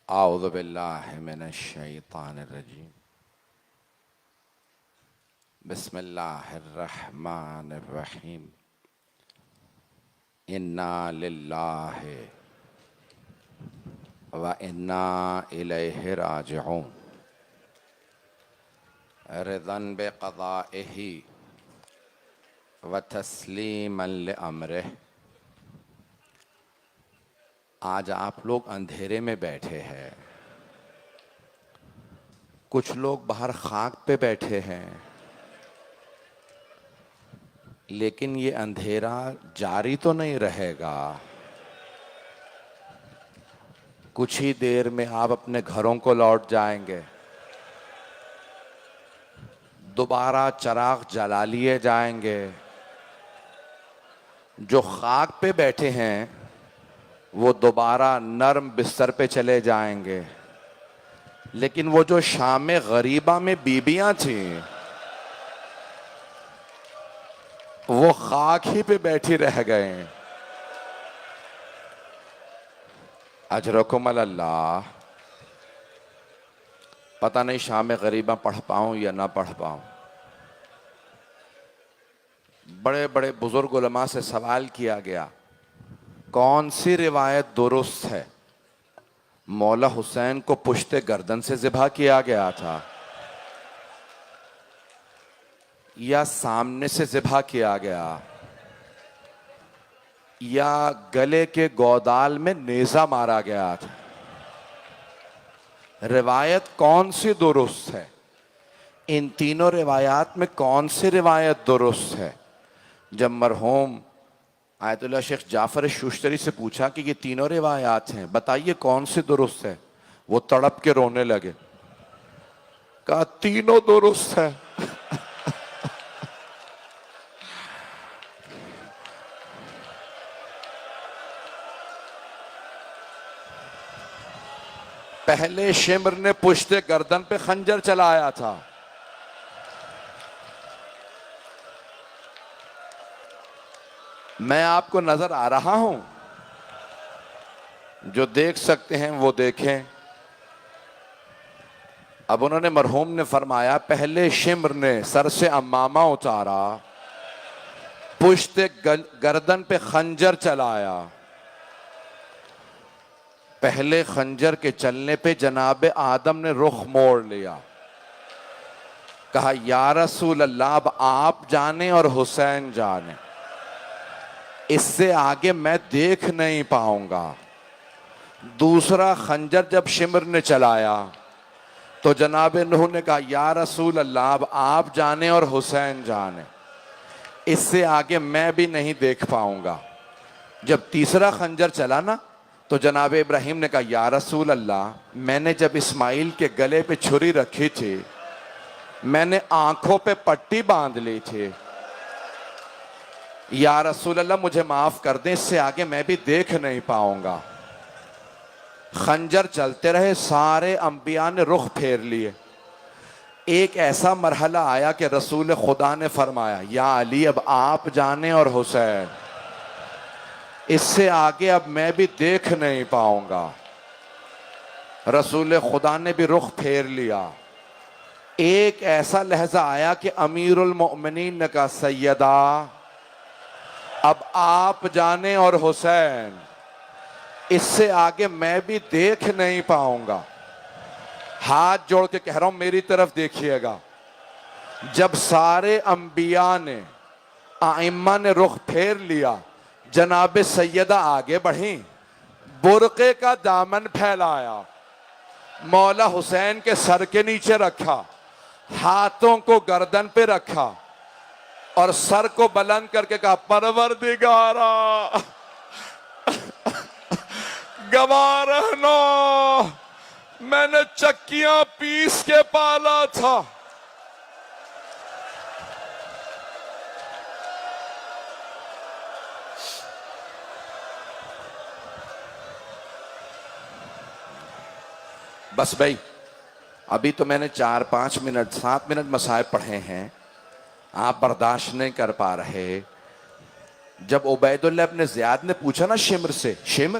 اعوذ باللہ من الشیطان الرجیم بسم اللہ الرحمن الرحیم انا للہ و انا الیہ راجعون رضا بقضائہ و تسلیما لامرہ۔ آج آپ لوگ اندھیرے میں بیٹھے ہیں، کچھ لوگ باہر خاک پہ بیٹھے ہیں، لیکن یہ اندھیرا جاری تو نہیں رہے گا۔ کچھ ہی دیر میں آپ اپنے گھروں کو لوٹ جائیں گے، دوبارہ چراغ جلا لیے جائیں گے۔ جو خاک پہ بیٹھے ہیں وہ دوبارہ نرم بستر پہ چلے جائیں گے، لیکن وہ جو شام غریبہ میں بیویاں تھیں وہ خاک ہی پہ بیٹھی رہ گئے۔ اجرکم اللہ۔ پتہ نہیں شام غریبہ پڑھ پاؤں یا نہ پڑھ پاؤں۔ بڑے بڑے بزرگ علماء سے سوال کیا گیا، کون سی روایت درست ہے؟ مولا حسین کو پشت گردن سے ذبح کیا گیا تھا یا سامنے سے ذبح کیا گیا یا گلے کے گودال میں نیزہ مارا گیا تھا؟ روایت کون سی درست ہے؟ ان تینوں روایات میں کون سی روایت درست ہے؟ جب مرحوم آیت اللہ شیخ جعفر شوشتری سے پوچھا کہ یہ تینوں روایات ہیں، بتائیے کون سی درست ہے؟ وہ تڑپ کے رونے لگے، کہا تینوں درست ہے۔ پہلے شمر نے پشت گردن پہ خنجر چلایا تھا، میں آپ کو نظر آ رہا ہوں، جو دیکھ سکتے ہیں وہ دیکھیں۔ اب انہوں نے مرحوم نے فرمایا پہلے شمر نے سر سے عمامہ اتارا، پشت گردن پہ خنجر چلایا۔ پہلے خنجر کے چلنے پہ جناب آدم نے رخ موڑ لیا، کہا یا رسول اللہ اب آپ جانے اور حسین جانے، اس سے آگے میں دیکھ نہیں پاؤں گا۔ دوسرا خنجر جب شمر نے چلایا تو جناب نوح نے کہا یا رسول اللہ اب آپ جانے اور حسین جانے، اس سے آگے میں بھی نہیں دیکھ پاؤں گا۔ جب تیسرا خنجر چلا نا تو جناب ابراہیم نے کہا یا رسول اللہ میں نے جب اسماعیل کے گلے پہ چھری رکھی تھی میں نے آنکھوں پہ پٹی باندھ لی تھی، یا رسول اللہ مجھے معاف کر دیں، اس سے آگے میں بھی دیکھ نہیں پاؤں گا۔ خنجر چلتے رہے، سارے انبیاء نے رخ پھیر لیے۔ ایک ایسا مرحلہ آیا کہ رسول خدا نے فرمایا یا علی اب آپ جانے اور حسین، اس سے آگے اب میں بھی دیکھ نہیں پاؤں گا۔ رسول خدا نے بھی رخ پھیر لیا۔ ایک ایسا لحظہ آیا کہ امیر المؤمنین نے کہا سیدہ اب آپ جانے اور حسین، اس سے آگے میں بھی دیکھ نہیں پاؤں گا۔ ہاتھ جوڑ کے کہہ رہا ہوں میری طرف دیکھیے گا۔ جب سارے انبیاء نے ائمہ نے رخ پھیر لیا، جناب سیدہ آگے بڑھیں، برقعے کا دامن پھیلایا، مولا حسین کے سر کے نیچے رکھا، ہاتھوں کو گردن پہ رکھا اور سر کو بلند کر کے کہا پروردگارا گواہ رہنا میں نے چکیاں پیس کے پالا تھا، بس بھائی ابھی تو میں نے 4-5 منٹ 7 منٹ مصائب پڑھے ہیں، آپ برداشت نہیں کر پا رہے۔ جب عبید اللہ ابن زیاد نے پوچھا نا شمر سے، شمر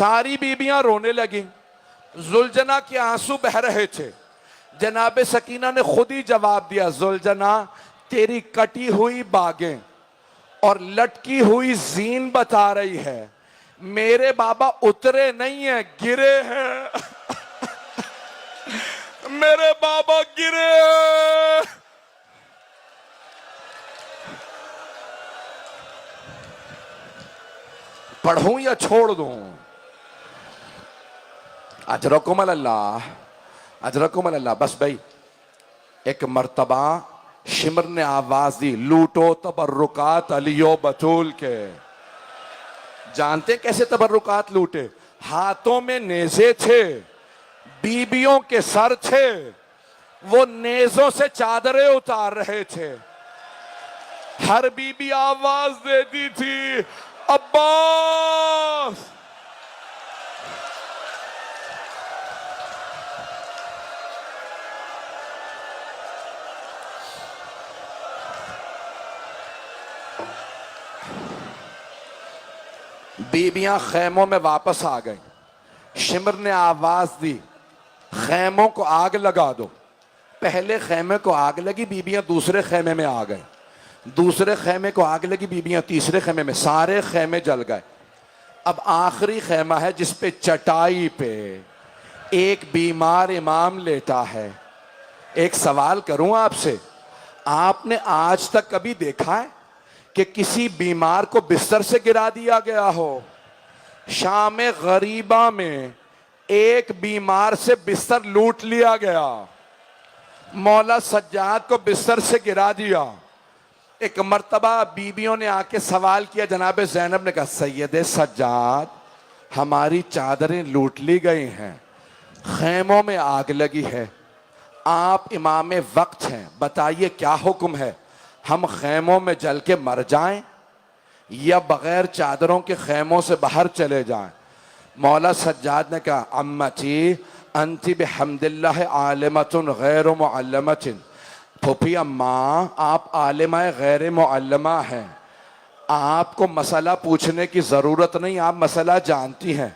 ساری بیبیاں رونے لگیں. زلجنا کے آنسو بہ رہے تھے. جناب سکینہ نے خود ہی جواب دیا, زلجنا تیری کٹی ہوئی باگیں اور لٹکی ہوئی زین بتا رہی ہے, میرے بابا اترے نہیں ہیں, گرے ہیں. میرے بابا گرے ہیں. پڑھوں یا چھوڑ دوں؟ اجرکم اللہ, اجرکم اللہ. بس بھائی, ایک مرتبہ شمر نے آواز دی, لوٹو تبرکات علی و بطول کے. جانتے کیسے تبرکات لوٹے؟ ہاتھوں میں نیزے تھے, بیبیوں کے سر تھے, وہ نیزوں سے چادریں اتار رہے تھے. ہر بیبی آواز دیتی تھی, عباس. بیبیاں خیموں میں واپس آ گئیں. شمر نے آواز دی, خیموں کو آگ لگا دو. پہلے خیمے کو آگ لگی, بیبیاں دوسرے خیمے میں آ گئیں. دوسرے خیمے کو آگ لگی, بیبیاں تیسرے خیمے میں. سارے خیمے جل گئے. اب آخری خیمہ ہے جس پہ چٹائی پہ ایک بیمار امام لیٹا ہے. ایک سوال کروں آپ سے, آپ نے آج تک کبھی دیکھا ہے کہ کسی بیمار کو بستر سے گرا دیا گیا ہو؟ شام غریبہ میں ایک بیمار سے بستر لوٹ لیا گیا. مولا سجاد کو بستر سے گرا دیا. ایک مرتبہ بیویوں نے آ کے سوال کیا, جناب زینب نے کہا, سید سجاد ہماری چادریں لوٹ لی گئی ہیں, خیموں میں آگ لگی ہے, آپ امام وقت ہیں, بتائیے کیا حکم ہے, ہم خیموں میں جل کے مر جائیں یا بغیر چادروں کے خیموں سے باہر چلے جائیں؟ مولا سجاد نے کہا, امتی انتی بحمد اللہ عالمۃ غیر معلمۃ. پھوپھی اماں, آپ عالمہ غیر معلمہ ہیں, آپ کو مسئلہ پوچھنے کی ضرورت نہیں, آپ مسئلہ جانتی ہیں.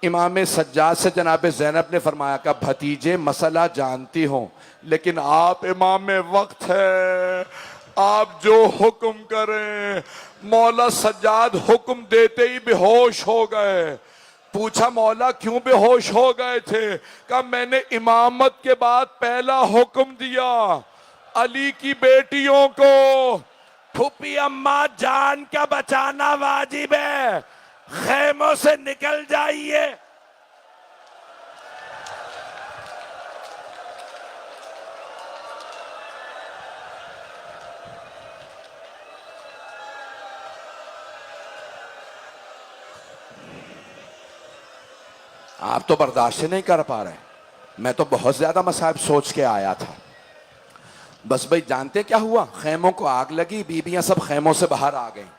امام سجاد سے جناب زینب نے فرمایا کہ بھتیجے مسئلہ جانتی ہوں, لیکن آپ امام وقت ہے, آپ جو حکم کریں. مولا سجاد حکم دیتے ہی بے ہوش ہو گئے. پوچھا, مولا کیوں بے ہوش ہو گئے تھے؟ کہا, میں نے امامت کے بعد پہلا حکم دیا علی کی بیٹیوں کو, پھوپھی اماں جان کا بچانا واجب ہے, خیموں سے نکل جائیے. آپ تو برداشت نہیں کر پا رہے. میں تو بہت زیادہ مصائب سوچ کے آیا تھا. بس بھائی جانتے کیا ہوا؟ خیموں کو آگ لگی, بیبیاں سب خیموں سے باہر آ گئیں.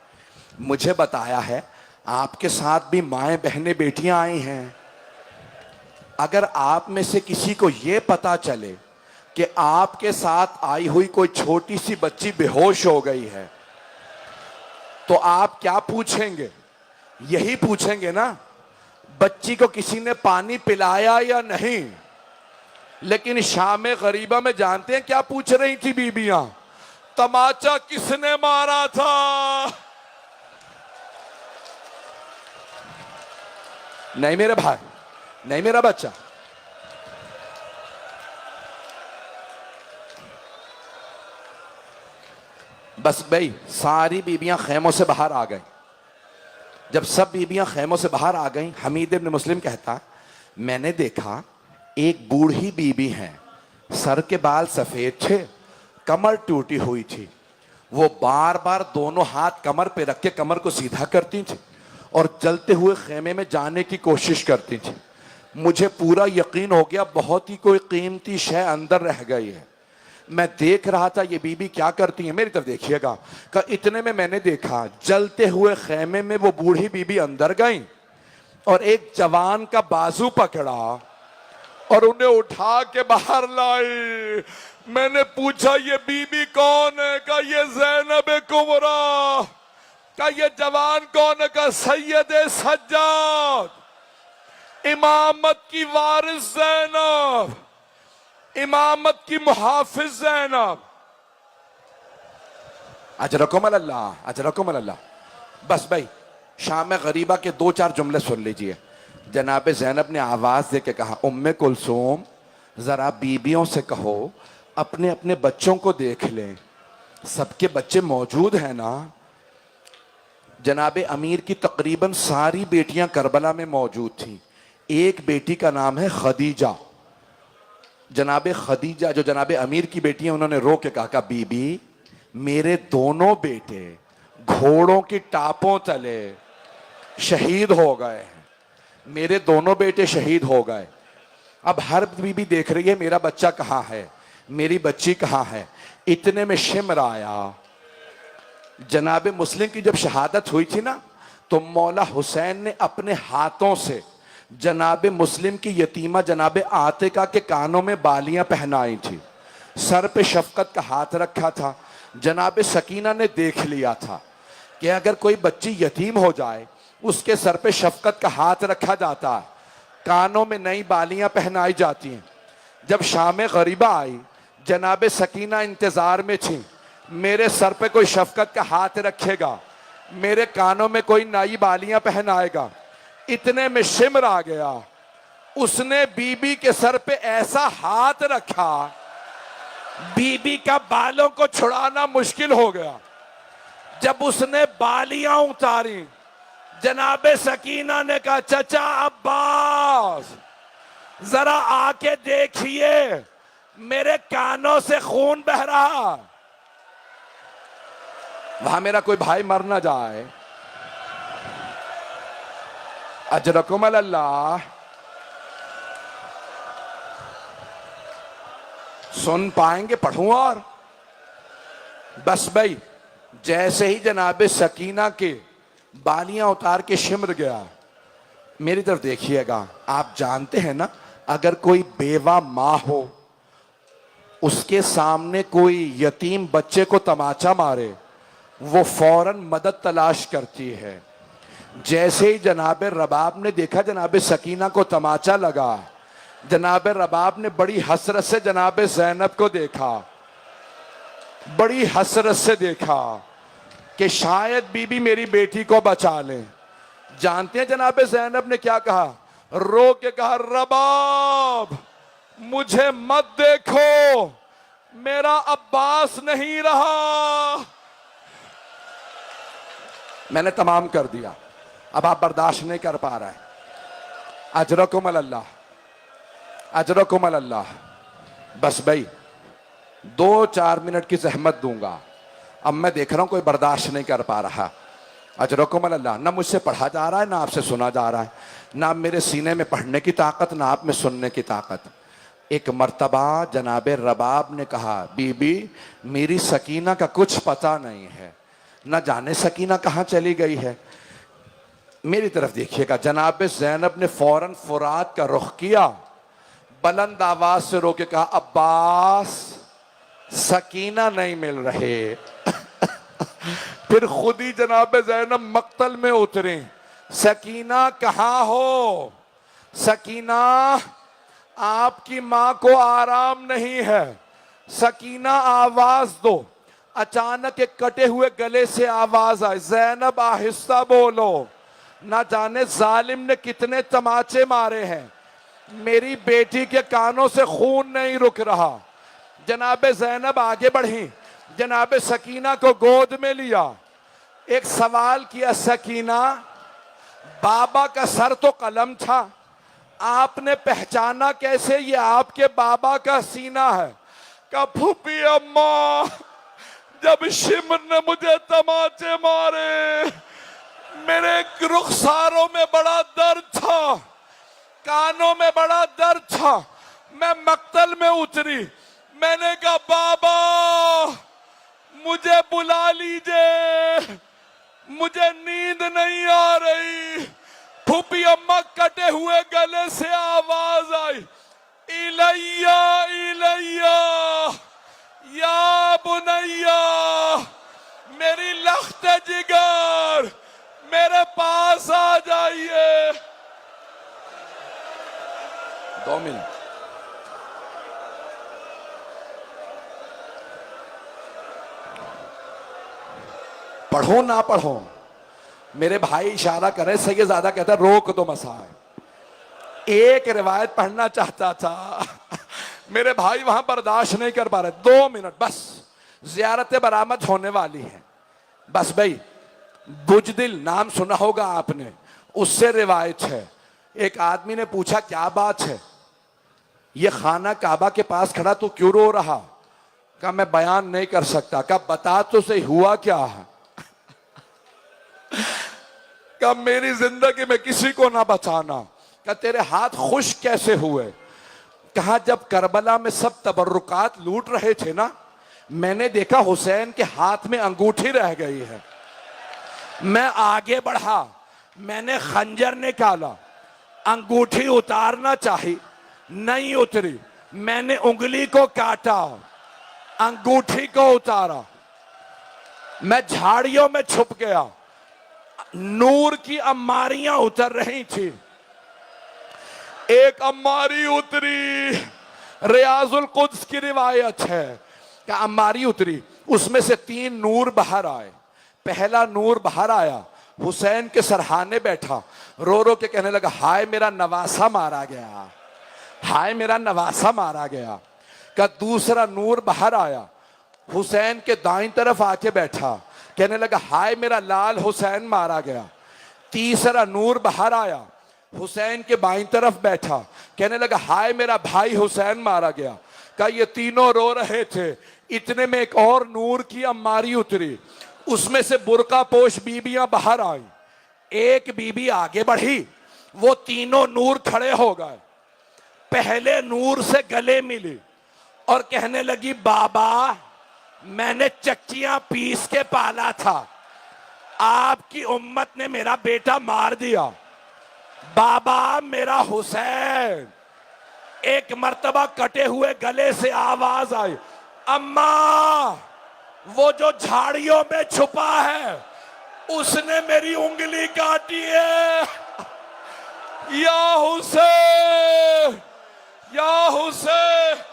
مجھے بتایا ہے آپ کے ساتھ بھی مائیں بہنیں بیٹیاں آئی ہیں. اگر آپ میں سے کسی کو یہ پتا چلے کہ آپ کے ساتھ آئی ہوئی کوئی چھوٹی سی بچی بے ہوش ہو گئی ہے, تو آپ کیا پوچھیں گے؟ یہی پوچھیں گے نا, بچی کو کسی نے پانی پلایا یا نہیں. لیکن شام غریبہ میں جانتے ہیں کیا پوچھ رہی تھی بیبیاں؟ تماچا کس نے مارا تھا؟ نہیں میرے بھائی, نہیں میرا بچہ. بس بھائی ساری بیبیاں خیموں سے باہر آ گئیں. جب سب بیبیاں خیموں سے باہر آ گئیں, حمید ابن مسلم کہتا, میں نے دیکھا ایک بوڑھی بیوی ہے, سر کے بال سفید تھے, کمر ٹوٹی ہوئی تھی. وہ بار بار دونوں ہاتھ کمر پہ رکھ کے کمر کو سیدھا کرتی تھی اور جلتے ہوئے خیمے میں جانے کی کوشش کرتی تھی. مجھے پورا یقین ہو گیا بہت ہی کوئی قیمتی شے اندر رہ گئی ہے. میں دیکھ رہا تھا یہ بیوی کیا کرتی ہے, میری طرف دیکھیے گا. کہ اتنے میں نے دیکھا جلتے ہوئے خیمے میں وہ بوڑھی بیوی اندر گئیں اور ایک جوان کا بازو پکڑا اور انہیں اٹھا کے باہر لائی. میں نے پوچھا یہ بیوی کون ہے؟ کہا یہ زینب کبریٰ. کہا یہ جوان کون ہے؟ کہا سید سجاد. امامت کی وارث زینب، امامت کی محافظ زینب. اجرکم اللہ، اجرکم اللہ. بس بھائی شام غریبہ کے 2-4 جملے سن لیجئے. جناب زینب نے آواز دے کے کہا ام کلثوم ذرا بیویوں سے کہو اپنے اپنے بچوں کو دیکھ لیں، سب کے بچے موجود ہیں نا. جناب امیر کی تقریباً ساری بیٹیاں کربلا میں موجود تھیں. ایک بیٹی کا نام ہے خدیجہ. جناب خدیجہ جو جناب امیر کی بیٹی ہیں انہوں نے رو کے کہا کہ بی بی میرے دونوں بیٹے گھوڑوں کی ٹاپوں تلے شہید ہو گئے ہیں، میرے دونوں بیٹے شہید ہو گئے. اب ہر بیوی دیکھ رہی ہے میرا بچہ کہاں ہے، میری بچی کہاں ہے. اتنے میں شمر آیا. جناب مسلم کی جب شہادت ہوئی تھی نا تو مولا حسین نے اپنے ہاتھوں سے جناب مسلم کی یتیمہ جناب عاتقہ کے کانوں میں بالیاں پہنائی تھی، سر پہ شفقت کا ہاتھ رکھا تھا. جناب سکینہ نے دیکھ لیا تھا کہ اگر کوئی بچی یتیم ہو جائے اس کے سر پہ شفقت کا ہاتھ رکھا جاتا ہے، کانوں میں نئی بالیاں پہنائی جاتی ہیں. جب شام غریبہ آئی جناب سکینہ انتظار میں تھی میرے سر پہ کوئی شفقت کا ہاتھ رکھے گا، میرے کانوں میں کوئی نئی بالیاں پہنائے گا. اتنے میں شمر آ گیا. اس نے بی بی کے سر پہ ایسا ہاتھ رکھا بی بی کا بالوں کو چھڑانا مشکل ہو گیا. جب اس نے بالیاں اتاری جناب سکینہ نے کہا چچا عباس ذرا آ کے دیکھیے میرے کانوں سے خون بہ رہا، وہاں میرا کوئی بھائی مر نہ جائے. اجرکم اللہ. سن پائیں گے پڑھوں اور بس بھائی جیسے ہی جناب سکینہ کے بالیاں اتار کے شمر گیا. میری طرف دیکھیے گا، آپ جانتے ہیں نا اگر کوئی بیوہ ماں ہو اس کے سامنے کوئی یتیم بچے کو تماچا مارے وہ فوراً مدد تلاش کرتی ہے. جیسے ہی جناب رباب نے دیکھا جناب سکینہ کو تماچا لگا، جناب رباب نے بڑی حسرت سے جناب زینب کو دیکھا، بڑی حسرت سے دیکھا کہ شاید بی بی میری بیٹی کو بچا لیں. جانتے ہیں جناب زینب نے کیا کہا؟ رو کے کہا رباب مجھے مت دیکھو، میرا عباس نہیں رہا. میں نے تمام کر دیا، اب آپ برداشت نہیں کر پا رہے. اجرکم اللہ، اجرکم اللہ. بس بھائی 2-4 منٹ کی زحمت دوں گا. اب میں دیکھ رہا ہوں کوئی برداشت نہیں کر پا رہا. اجرکم اللہ. نہ مجھ سے پڑھا جا رہا ہے نہ آپ سے سنا جا رہا ہے، نہ میرے سینے میں پڑھنے کی طاقت نہ آپ میں سننے کی طاقت. ایک مرتبہ جناب رباب نے کہا بی بی میری سکینہ کا کچھ پتہ نہیں ہے، نہ جانے سکینہ کہاں چلی گئی ہے. میری طرف دیکھیے گا. جناب زینب نے فوراً فرات کا رخ کیا، بلند آواز سے رو کے کہا عباس سکینہ نہیں مل رہے. پھر خود ہی جناب زینب مقتل میں اتریں، سکینہ کہاں ہو؟ سکینہ آپ کی ماں کو آرام نہیں ہے، سکینہ آواز دو. اچانک ایک کٹے ہوئے گلے سے آواز آئی زینب آہستہ بولو، نہ جانے ظالم نے کتنے تماچے مارے ہیں، میری بیٹی کے کانوں سے خون نہیں رک رہا. جناب زینب آگے بڑھی، جناب سکینہ کو گود میں لیا، ایک سوال کیا سکینہ بابا کا سر تو قلم تھا، آپ نے پہچانا کیسے یہ آپ کے بابا کا سینہ ہے؟ کہ پھوپھی اماں جب شمر نے مجھے تماچے مارے میرے رخساروں میں بڑا درد تھا، کانوں میں بڑا درد تھا، میں مقتل میں اتری، میں نے کہا بابا مجھے بلا لیجئے، مجھے نیند نہیں آ رہی. پھوپھی اماں کٹے ہوئے گلے سے آواز آئی الیہ الیہ یا بنیہ، میری لخت جگر میرے پاس آ جائیے. 2 منٹ. پڑھو نہ پڑھو، میرے بھائی اشارہ کرے، سید زادہ کہتا ہے روک دو مسائل. ایک روایت پڑھنا چاہتا تھا، میرے بھائی وہاں برداشت نہیں کر پا رہے. 2 منٹ بس، زیارت برآمد ہونے والی ہے. بس بھائی، بجدل نام سنا ہوگا آپ نے، اس سے روایت ہے. ایک آدمی نے پوچھا کیا بات ہے، یہ خانہ کعبہ کے پاس کھڑا تو کیوں رو رہا؟ کہا میں بیان نہیں کر سکتا. کہا بتا تو صحیح ہوا کیا ہے؟ کہا میری زندگی میں کسی کو نہ بچانا. کہا تیرے ہاتھ خشک کیسے ہوئے؟ کہا جب کربلا میں سب تبرکات لوٹ رہے تھے نا، میں نے دیکھا حسین کے ہاتھ میں انگوٹھی رہ گئی ہے. میں آگے بڑھا، میں نے خنجر نکالا، انگوٹھی اتارنا چاہی، نہیں اتری. میں نے انگلی کو کاٹا، انگوٹھی کو اتارا. میں جھاڑیوں میں چھپ گیا، نور کی اماریاں اتر رہی تھی. ایک اماری اتری، ریاض القدس کی روایت ہے کہ اماری اتری، اس میں سے 3 نور باہر آئے. پہلا نور باہر آیا، حسین کے سرہانے بیٹھا، رو رو کے کہنے لگا ہائے میرا نواسہ مارا گیا، ہائے میرا نواسہ مارا گیا. کہ دوسرا نور باہر آیا، حسین کے دائیں طرف آ کے بیٹھا، کہنے لگا ہائے میرا لال حسین مارا گیا. تیسرا نور باہر آیا، حسین کے بائیں طرف بیٹھا، کہنے لگا ہائے میرا بھائی حسین مارا گیا. کہا یہ تینوں رو رہے تھے، اتنے میں ایک اور نور کی اماری اتری، اس میں سے برقع پوش بیبیاں باہر آئیں. ایک بی بی آگے بڑھی، وہ تینوں نور کھڑے ہو گئے. پہلے نور سے گلے ملی اور کہنے لگی بابا میں نے چکیاں پیس کے پالا تھا، آپ کی امت نے میرا بیٹا مار دیا. بابا میرا حسین. ایک مرتبہ کٹے ہوئے گلے سے آواز آئی اماں وہ جو جھاڑیوں میں چھپا ہے اس نے میری انگلی کاٹی ہے. یا حسین، یا حسین.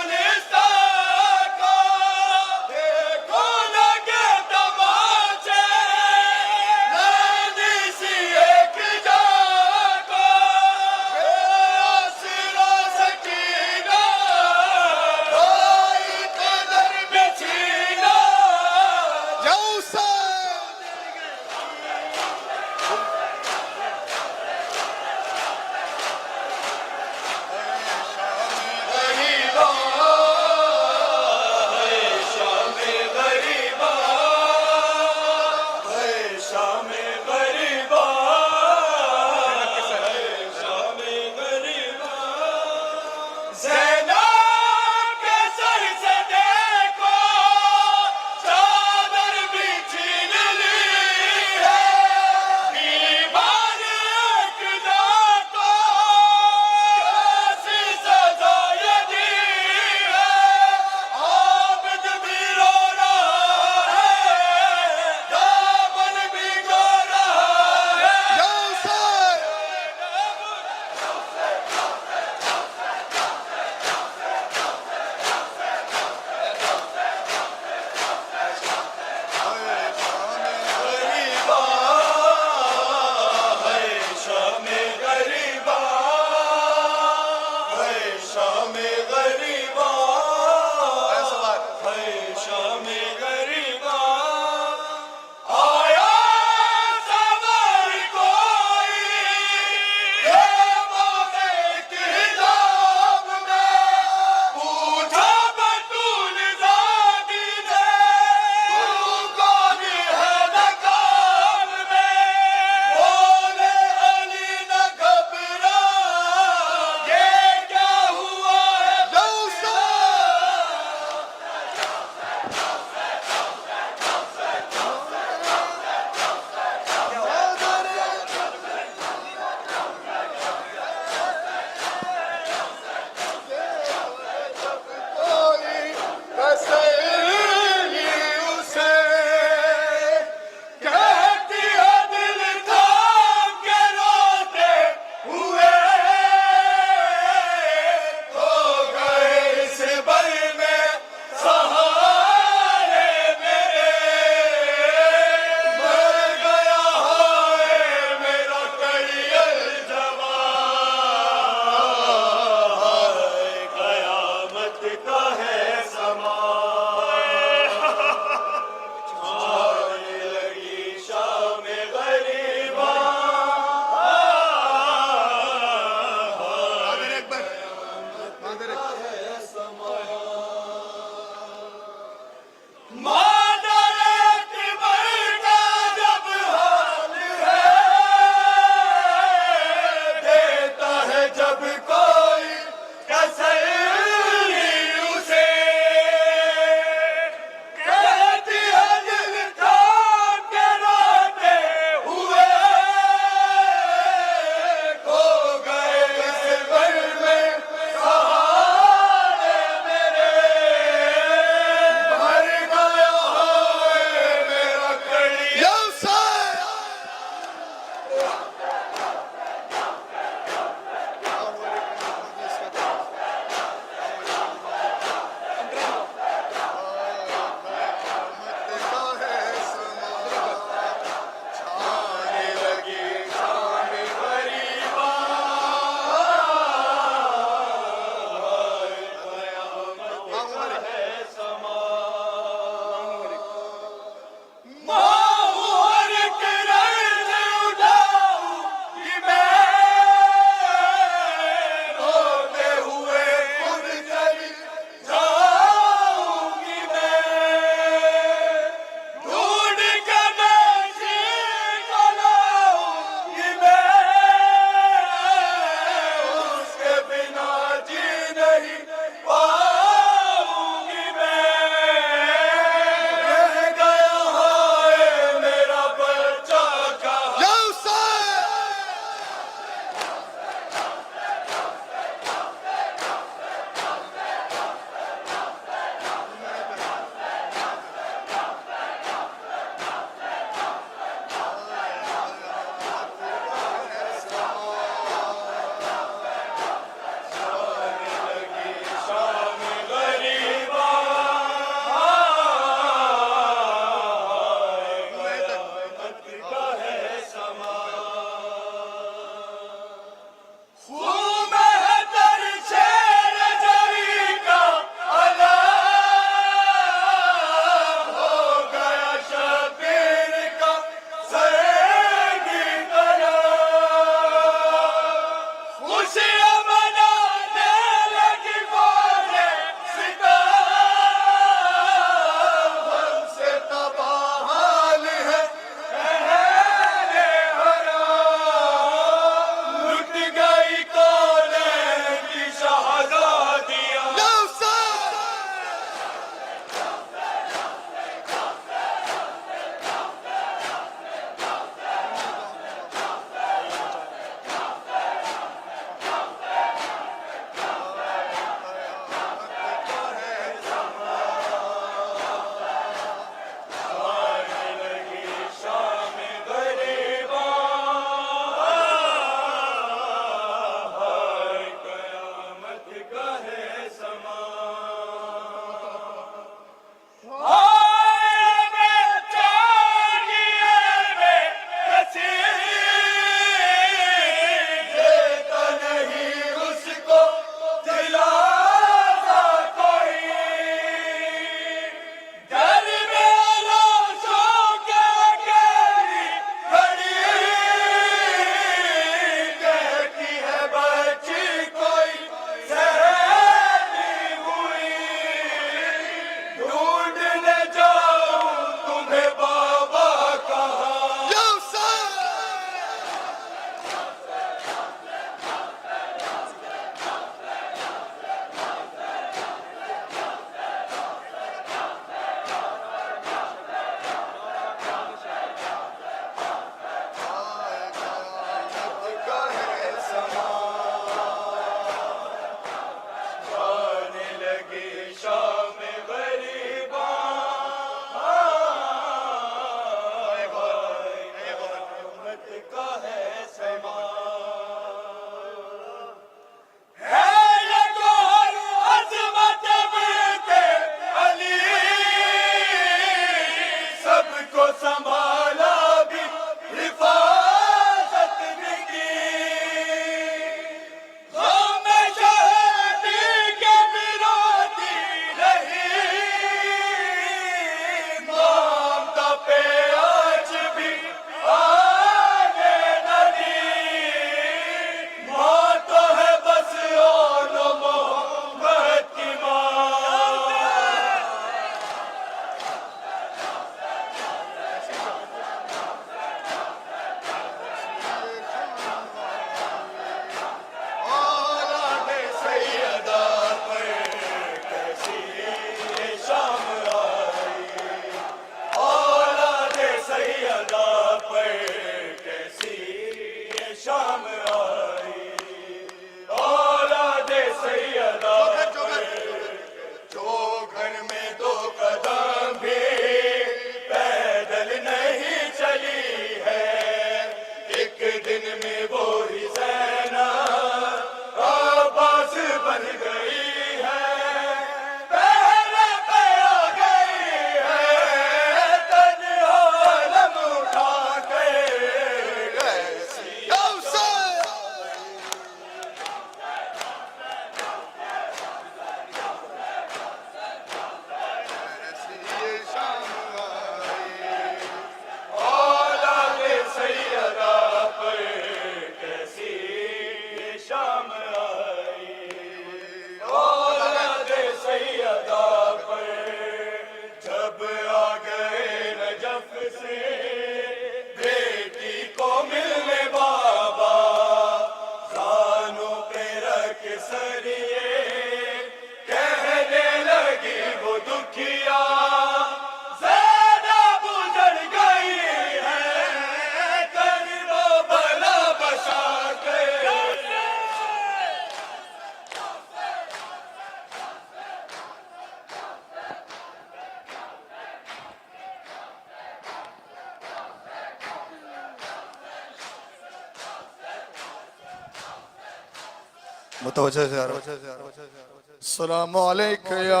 متوجہ سے السلام علیکم یا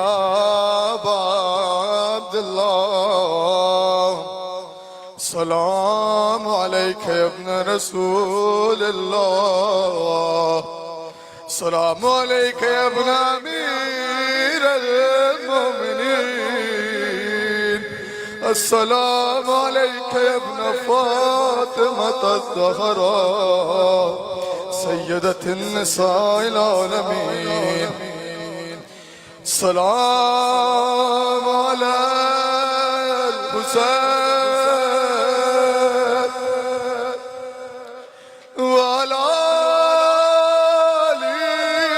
عبد اللہ، السلام علیکم یا ابن رسول اللہ، السلام علیکم یا ابن امیر المؤمنین، السلام علیکم یا ابن فاطمة الزہراء سیدۃ النساء العالمین، سلام علی الحسین وعلی علی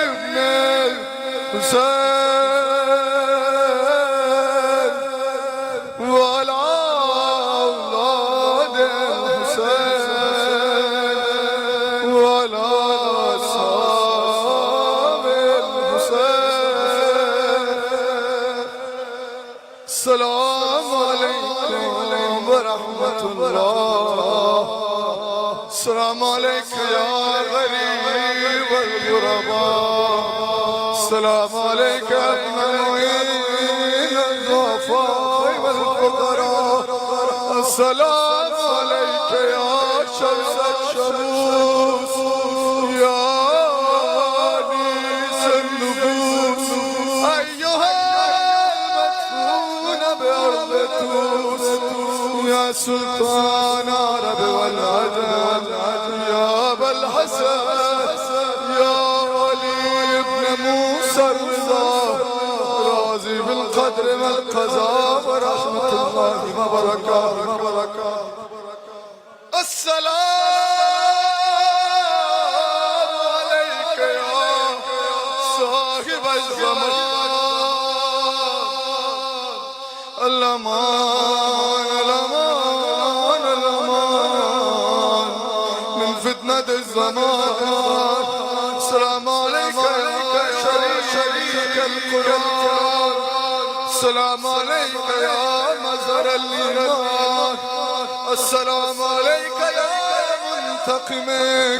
ابن الحسین وعلی اولاد الحسین وعلی اصحاب الحسین، السلام علیکم ورحمۃ اللہ، السلام علیکم یا غریب الغرباء، السلام علیکم یا معین الضعفاء والفقراء، السلام علیکم یا شمس الشموس یا انیس النفوس، ایہا المدفون بأرض توس، یا سلطان عرب والعجم، یا ابا الحسن یا علی ابن موسى الرضا، راضی بالقدر والقضاء ورحمة اللہ وبرکاتہ، السلام علیک یا صاحب الزمان، الامان الامان الامان من فتنة الزمان، السلام علیک یا شریک القرآن، السلام علیک یا مظہر الایمان، السلام علیک یا منتقم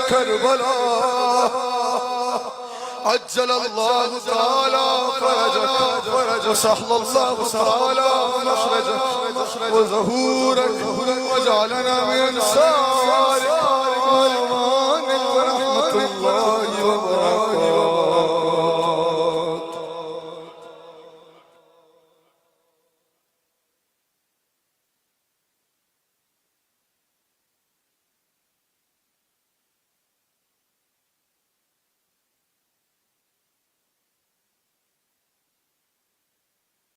کربلا، عجل اللہ تعالی فرجک وسهل اللہ تعالی مخرجک وظہورک وجعلنا من انصارک